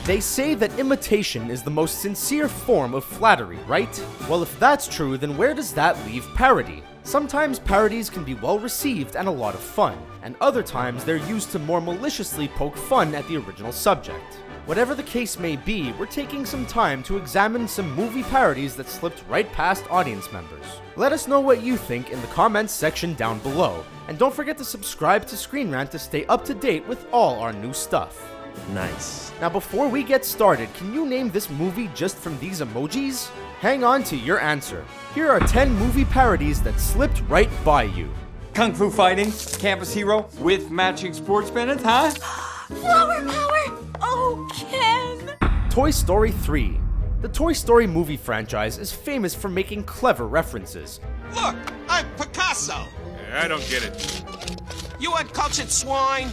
They say that imitation is the most sincere form of flattery, right? Well, if that's true, then where does that leave parody? Sometimes parodies can be well received and a lot of fun, and other times they're used to more maliciously poke fun at the original subject. Whatever the case may be, we're taking some time to examine some movie parodies that slipped right past audience members. Let us know what you think in the comments section down below, and don't forget to subscribe to Screen Rant to stay up to date with all our new stuff. Nice. Now before we get started, can you name this movie just from these emojis? Hang on to your answer. Here are 10 movie parodies that slipped right by you. Kung Fu Fighting, Campus Hero, with matching sports banners, huh? Flower power! Oh, Ken! Toy Story 3. The Toy Story movie franchise is famous for making clever references. Look, I'm Picasso. I don't get it. You uncultured swine.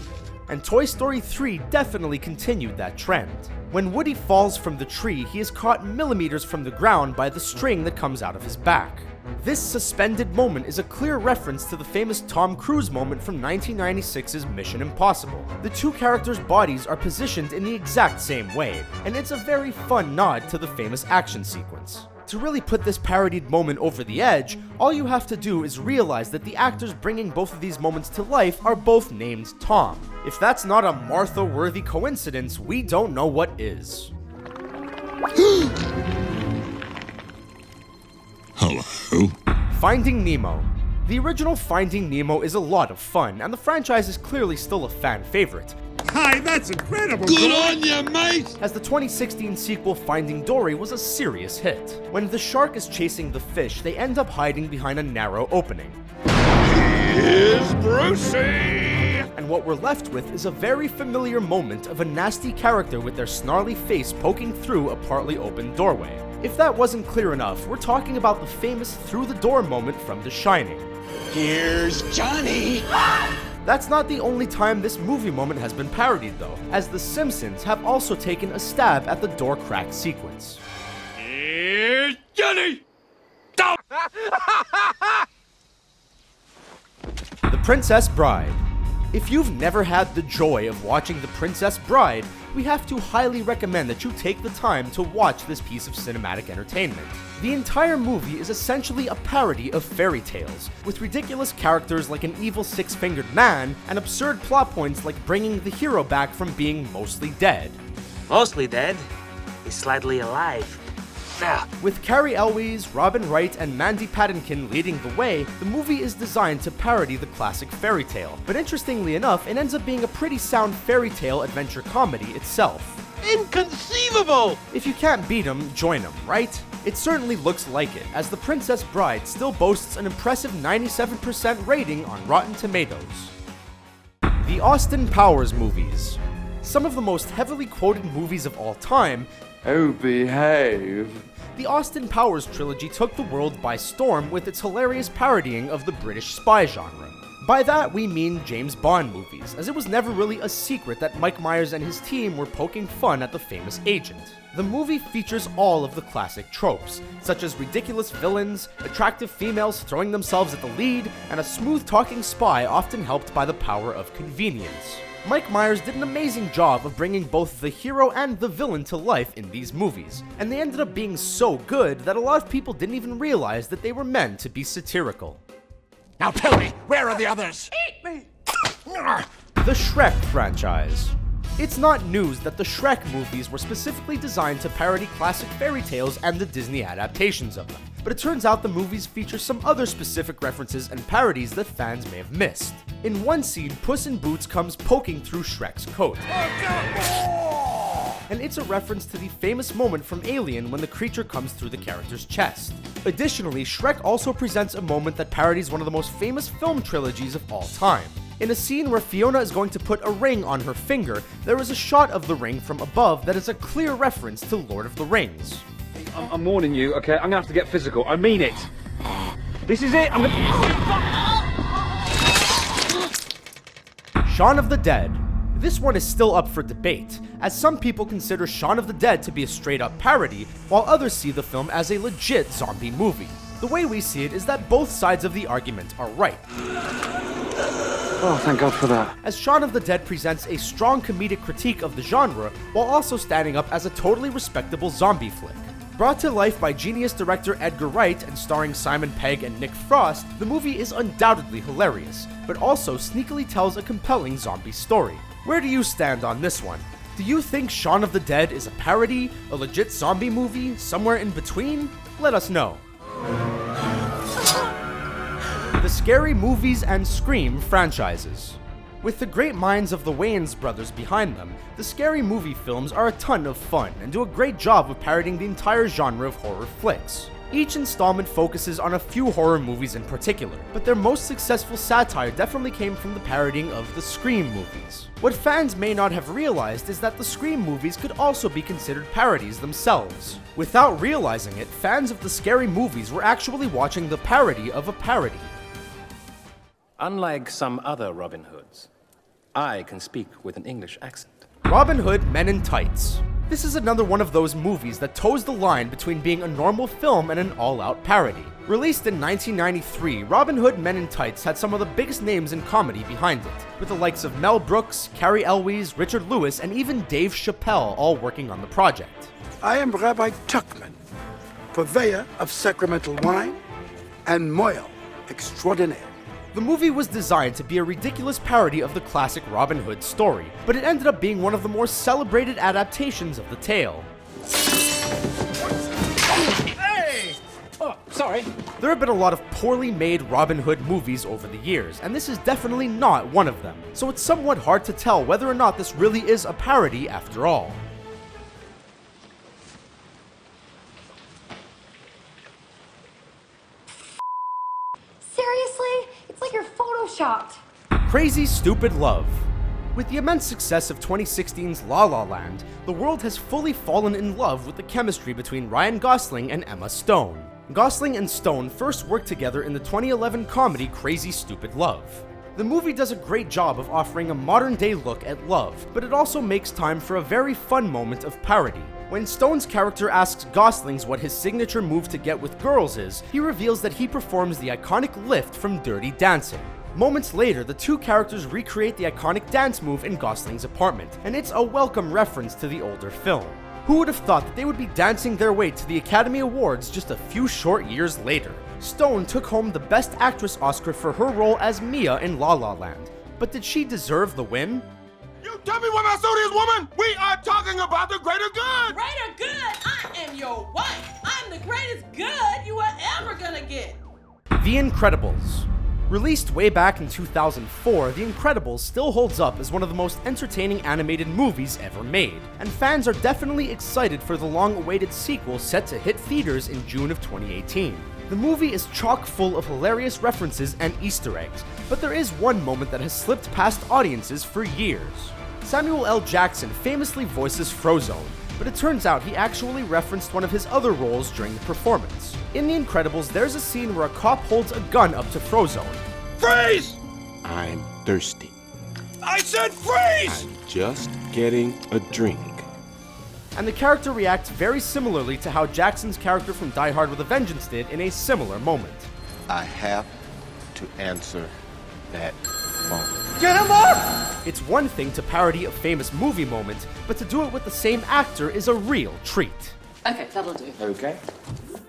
And Toy Story 3 definitely continued that trend. When Woody falls from the tree, he is caught millimeters from the ground by the string that comes out of his back. This suspended moment is a clear reference to the famous Tom Cruise moment from 1996's Mission Impossible. The two characters' bodies are positioned in the exact same way, and it's a very fun nod to the famous action sequence. To really put this parodied moment over the edge, all you have to do is realize that the actors bringing both of these moments to life are both named Tom. If that's not a Martha-worthy coincidence, we don't know what is. Hello? Finding Nemo. The original Finding Nemo is a lot of fun, and the franchise is clearly still a fan favorite. Hi, that's incredible! Good on you, mate! As the 2016 sequel Finding Dory was a serious hit. When the shark is chasing the fish, they end up hiding behind a narrow opening. Here's Brucey! And what we're left with is a very familiar moment of a nasty character with their snarly face poking through a partly open doorway. If that wasn't clear enough, we're talking about the famous through-the-door moment from The Shining. Here's Johnny. That's not the only time this movie moment has been parodied though, as The Simpsons have also taken a stab at the door crack sequence. Here's Johnny! The Princess Bride. If you've never had the joy of watching The Princess Bride, we have to highly recommend that you take the time to watch this piece of cinematic entertainment. The entire movie is essentially a parody of fairy tales, with ridiculous characters like an evil six-fingered man, and absurd plot points like bringing the hero back from being mostly dead. Mostly dead. He's slightly alive. Now, With Carrie Elwes, Robin Wright, and Mandy Patinkin leading the way, the movie is designed to parody the classic fairy tale. But interestingly enough, it ends up being a pretty sound fairy tale adventure comedy itself. Inconceivable! If you can't beat 'em, join 'em, right? It certainly looks like it, as The Princess Bride still boasts an impressive 97% rating on Rotten Tomatoes. The Austin Powers movies. Some of the most heavily quoted movies of all time, Oh, behave. the Austin Powers trilogy took the world by storm with its hilarious parodying of the British spy genre. By that, we mean James Bond movies, as it was never really a secret that Mike Myers and his team were poking fun at the famous agent. The movie features all of the classic tropes, such as ridiculous villains, attractive females throwing themselves at the lead, and a smooth-talking spy often helped by the power of convenience. Mike Myers did an amazing job of bringing both the hero and the villain to life in these movies, and they ended up being so good that a lot of people didn't even realize that they were meant to be satirical. Now tell me, where are the others? Eat me! The Shrek Franchise. It's not news that the Shrek movies were specifically designed to parody classic fairy tales and the Disney adaptations of them, but it turns out the movies feature some other specific references and parodies that fans may have missed. In one scene, Puss in Boots comes poking through Shrek's coat. And it's a reference to the famous moment from Alien when the creature comes through the character's chest. Additionally, Shrek also presents a moment that parodies one of the most famous film trilogies of all time. In a scene where Fiona is going to put a ring on her finger, there is a shot of the ring from above that is a clear reference to Lord of the Rings. I'm warning you, okay? I'm gonna have to get physical. I mean it. This is it. Shaun of the Dead. This one is still up for debate, as some people consider Shaun of the Dead to be a straight-up parody, while others see the film as a legit zombie movie. The way we see it is that both sides of the argument are right. Oh, thank God for that. as Shaun of the Dead presents a strong comedic critique of the genre while also standing up as a totally respectable zombie flick. Brought to life by genius director Edgar Wright and starring Simon Pegg and Nick Frost, the movie is undoubtedly hilarious, but also sneakily tells a compelling zombie story. Where do you stand on this one? Do you think Shaun of the Dead is a parody, a legit zombie movie, somewhere in between? Let us know. The Scary Movies and Scream franchises. With the great minds of the Wayans brothers behind them, the Scary Movie films are a ton of fun and do a great job of parodying the entire genre of horror flicks. Each installment focuses on a few horror movies in particular, but their most successful satire definitely came from the parodying of the Scream movies. What fans may not have realized is that the Scream movies could also be considered parodies themselves. Without realizing it, fans of the Scary Movies were actually watching the parody of a parody. Unlike some other Robin Hoods, I can speak with an English accent. Robin Hood Men in Tights. This is another one of those movies that toes the line between being a normal film and an all-out parody. Released in 1993, Robin Hood Men in Tights had some of the biggest names in comedy behind it, with the likes of Mel Brooks, Cary Elwes, Richard Lewis, and even Dave Chappelle all working on the project. I am Rabbi Tuckman, purveyor of sacramental wine and moil extraordinaire. The movie was designed to be a ridiculous parody of the classic Robin Hood story, but it ended up being one of the more celebrated adaptations of the tale. Hey! Oh, sorry. There have been a lot of poorly made Robin Hood movies over the years, and this is definitely not one of them, so it's somewhat hard to tell whether or not this really is a parody after all. Seriously? It's like you're photoshopped. Crazy Stupid Love. With the immense success of 2016's La La Land, the world has fully fallen in love with the chemistry between Ryan Gosling and Emma Stone. Gosling and Stone first worked together in the 2011 comedy Crazy Stupid Love. The movie does a great job of offering a modern-day look at love, but it also makes time for a very fun moment of parody. When Stone's character asks Gosling's what his signature move to get with girls is, he reveals that he performs the iconic lift from Dirty Dancing. Moments later, the two characters recreate the iconic dance move in Gosling's apartment, and it's a welcome reference to the older film. Who would have thought that they would be dancing their way to the Academy Awards just a few short years later? Stone took home the Best Actress Oscar for her role as Mia in La La Land, but did she deserve the win? You tell me what my suit is, woman! We are talking about the greater good! Greater good? I am your wife. I'm the greatest good you are ever gonna get. The Incredibles. Released way back in 2004, The Incredibles still holds up as one of the most entertaining animated movies ever made, and fans are definitely excited for the long-awaited sequel set to hit theaters in June of 2018. The movie is chock full of hilarious references and Easter eggs, but there is one moment that has slipped past audiences for years. Samuel L. Jackson famously voices Frozone, but it turns out he actually referenced one of his other roles during the performance. In The Incredibles, there's a scene where a cop holds a gun up to Frozone. Freeze! I'm thirsty. I said freeze! I'm just getting a drink. And the character reacts very similarly to how Jackson's character from Die Hard with a Vengeance did in a similar moment. I have to answer that phone. Get him off! It's one thing to parody a famous movie moment, but to do it with the same actor is a real treat. Okay, that'll do. Okay.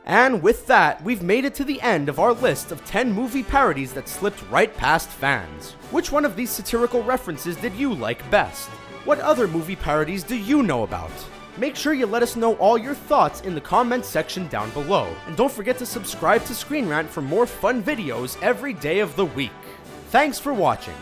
And with that, we've made it to the end of our list of 10 movie parodies that slipped right past fans. Which one of these satirical references did you like best? What other movie parodies do you know about? Make sure you let us know all your thoughts in the comments section down below. And don't forget to subscribe to Screen Rant for more fun videos every day of the week. Thanks for watching.